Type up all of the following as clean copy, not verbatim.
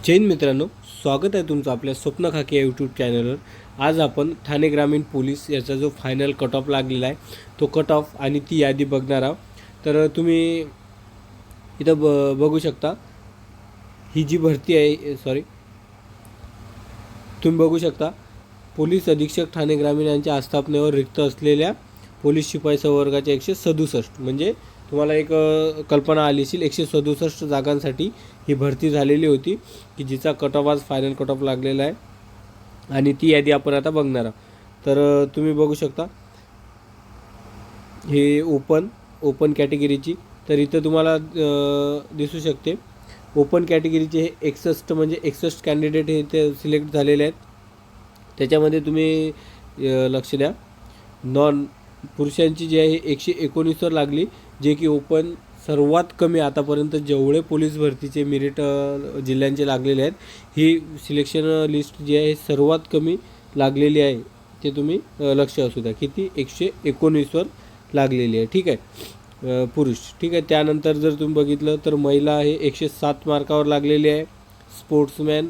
जय हिंद मित्रांनो, स्वागत आहे तुमचं आपल्या स्वप्न खाकी या यूट्यूब चॅनलवर। आज आपण ठाणे ग्रामीण पोलीस याचा जो फायनल कट ऑफ लागलेला आहे तो कट ऑफ आणि ती यादी बघणार आहोत। तर तुम्ही इथं बघू शकता ही जी भरती आहे तुम्ही बघू शकता पोलीस अधीक्षक ठाणे ग्रामीण यांच्या आस्थापनेवर रिक्त असलेल्या पोलीस शिपाई संवर्गाच्या 167 म्हणजे तुम्हाला एक कल्पना आली असेल 167 जागांसाठी ही भरती झालेली होती की जिचा कट ऑफ आज फायनल कट ऑफ लागलेला आहे आणि ती यादी आपण आता बघणार आहोत। तर तुम्ही बघू शकता हे ओपन कॅटेगरीची, तर इथं तुम्हाला दिसू शकते ओपन कॅटेगरीचे हे 61 म्हणजे 61 कॅन्डिडेट हे इथे सिलेक्ट झालेले आहेत। त्याच्यामध्ये तुम्ही लक्ष द्या, नॉन पुरुषांची जी आहे 119 वर लागली, जे की ओपन सर्वात कमी आतापर्यंत जेवढे पोलीस भरतीचे मेरिट जिल्ह्यांचे लागलेले आहेत ही सिलेक्शन लिस्ट जी आहे सर्वात कमी लागलेली आहे। ते तुम्ही लक्ष असू द्या किती 119 वर लागलेली आहे, ठीक आहे पुरुष, ठीक आहे। त्यानंतर जर तुम्ही बघितलं तर महिला हे 107 मार्कावर लागलेली आहे। स्पोर्ट्समॅन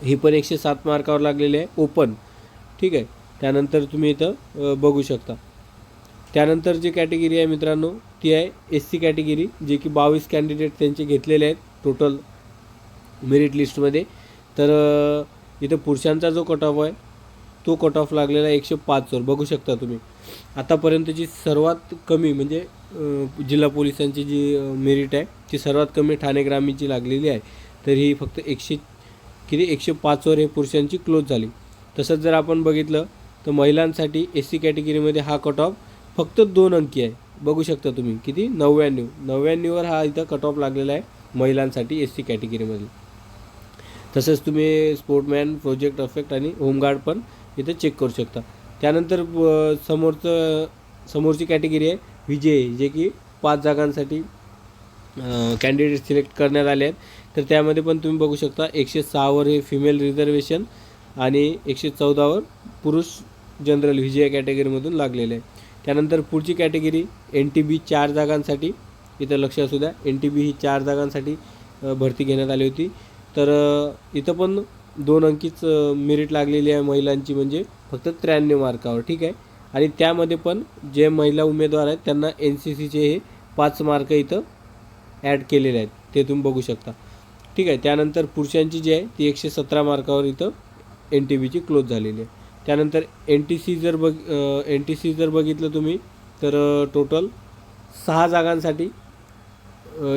ही पण 107 मार्कावर लागलेली आहे ओपन, ठीक आहे। त्यानंतर तुम्ही इथं बघू शकता त्यानंतर जी कॅटेगरी आहे मित्रांनो ती आहे SC कॅटेगरी, जे की 22 कॅन्डिडेट त्यांचे घेतलेले आहेत टोटल मेरिट लिस्टमध्ये। तर इथं पुरुषांचा जो कट ऑफ आहे तो कट ऑफ लागलेला आहे 105 वर बघू शकता तुम्ही। आतापर्यंतची सर्वात कमी म्हणजे जिल्हा पोलिसांची जी मेरिट आहे ती सर्वात कमी ठाणे ग्रामीणची लागलेली आहे। तर ही फक्त 105 वर हे पुरुषांची क्लोज झाली। तसंच जर आपण बघितलं तर महिलांसाठी SC कॅटेगरीमध्ये हा कट ऑफ फक्त 2 अंकी आहे, बघू शकता तुम्ही किती 99 वर हा इथं कट ऑफ लागलेला आहे महिलांसाठी SC कॅटेगरीमध्ये। तसंच तुम्ही स्पोर्टमॅन, प्रोजेक्ट अफेक्ट आणि होमगार्ड पण इथं चेक करू शकता। त्यानंतर समोरची कॅटेगरी आहे विजय, जे की 5 जागांसाठी कॅन्डिडेट सिलेक्ट करण्यात आले आहेत। तर त्यामध्ये पण तुम्ही बघू शकता 106 वर हे फिमेल रिझर्वेशन आणि 114 वर पुरुष जनरल विजय कॅटेगरीमधून लागलेले आहे। त्यानंतर पुढची कॅटेगरी NTB 4 जागांसाठी, इथं लक्ष असू द्या NTB ही 4 जागांसाठी भरती घेण्यात आली होती। तर इथं पण 2 अंकीच मेरिट लागलेली आहे महिलांची, म्हणजे फक्त 93 मार्कावर, ठीक आहे। आणि त्यामध्ये पण जे महिला उमेदवार आहेत त्यांना NCCचे हे 5 मार्क इथं ॲड केलेले आहेत, ते तुम्ही बघू शकता, ठीक आहे। त्यानंतर पुरुषांची जी आहे ती 117 मार्कावर इथं NTBची क्लोज झालेली आहे। त्यानंतर NTC जर बघितलं तुम्ही तर टोटल 6 जागांसाठी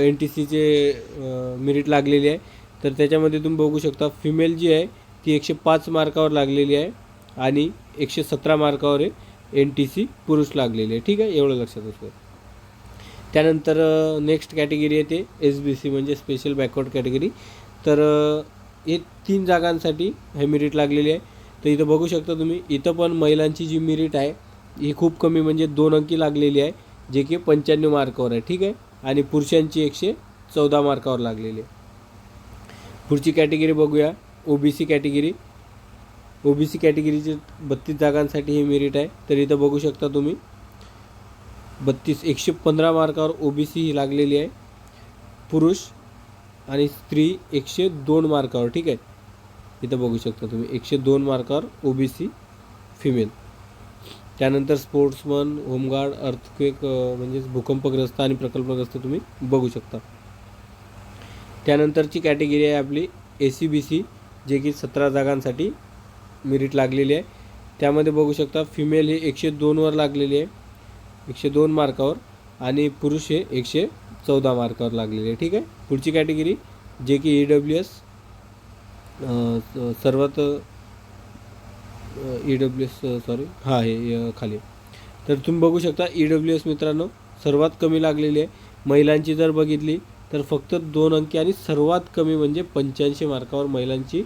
NTCचे मेरिट लागलेली आहे। तर त्याच्यामध्ये तुम्ही बघू शकता फिमेल जी आहे ती 105 मार्कावर लागलेली आहे आणि 117 मार्कावर NTC पुरुष लागलेले आहे, ठीक आहे, एवढं लक्षात असतं। त्यानंतर नेक्स्ट कॅटेगरी आहे ते SBC म्हणजे स्पेशल बॅकवर्ड कॅटेगरी। तर हे 3 जागांसाठी हे मेरिट लागलेली आहे। तर इथं बघू शकता तुम्ही, इथं पण महिलांची जी मेरिट आहे ही खूप कमी म्हणजे 2 अंकी लागलेली आहे, जे की 95 मार्कावर आहे, ठीक आहे। आणि पुरुषांची 114 मार्कावर लागलेली आहे। पुढची कॅटेगरी बघूया OBC कॅटेगरी। OBC कॅटेगरीचे 32 जागांसाठी हे मेरिट आहे। तर इथं बघू शकता तुम्ही 115 मार्कावर OBC ही लागलेली आहे पुरुष आणि स्त्री 102 मार्कावर, ठीक आहे। इथं बघू शकता तुम्ही 102 मार्कावर OBC फिमेल। त्यानंतर स्पोर्ट्समन, होमगार्ड, अर्थक्वेक म्हणजेच भूकंपग्रस्त आणि प्रकल्पग्रस्त तुम्ही बघू शकता। त्यानंतरची कॅटेगरी आहे आपली ACBC, जे की 17 जागांसाठी मेरिट लागलेली आहे। त्यामध्ये बघू शकता फिमेल हे 102 वर लागलेली आहे 102 मार्कावर आणि पुरुष हे 114 मार्कावर लागलेले आहे, ठीक आहे। पुढची कॅटेगरी जे की EWS सर्वात हे खाली। तर तुम्ही बघू शकता EWS मित्रांनो सर्वात कमी लागलेली आहे। महिलांची जर बघितली तर फक्त 2 अंकी आणि सर्वात कमी म्हणजे 85 मार्कावर महिलांची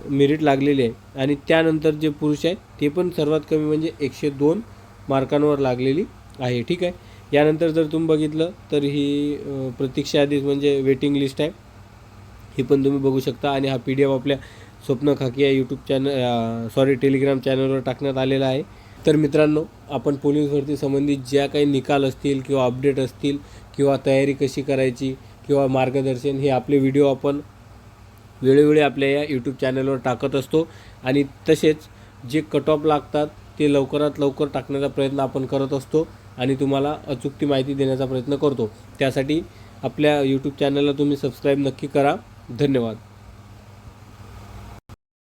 मेरिट लागलेली आहे। आणि त्यानंतर जे पुरुष आहेत ते पण सर्वात कमी म्हणजे 102 मार्कांवर लागलेली आहे, ठीक आहे। यानंतर जर तुम्ही बघितलं तर ही प्रतीक्षा यादी म्हणजे वेटिंग लिस्ट आहे, ही पण तुम्ही बघू शकता। आणि हा PDF आपल्या स्वप्न खाकी या यूट्यूब टेलिग्राम चॅनलवर टाकण्यात आलेला आहे। तर मित्रांनो, आपण पोलीस भरती संबंधित ज्या काही निकाल असतील किंवा अपडेट असतील किंवा तयारी कशी करायची किंवा मार्गदर्शन हे आपले व्हिडिओ आपण वेळोवेळी आपल्या या यूट्यूब चॅनलवर टाकत असतो. आणि तसेच जे कट ऑफ लागतात ते लवकरात लवकर टाकण्याचा प्रयत्न आपण करत असतो आणि तुम्हाला अचूक ती माहिती देण्याचा प्रयत्न करतो. त्यासाठी आपल्या यूट्यूब चॅनलला तुम्ही सबस्क्राईब नक्की करा. धन्यवाद.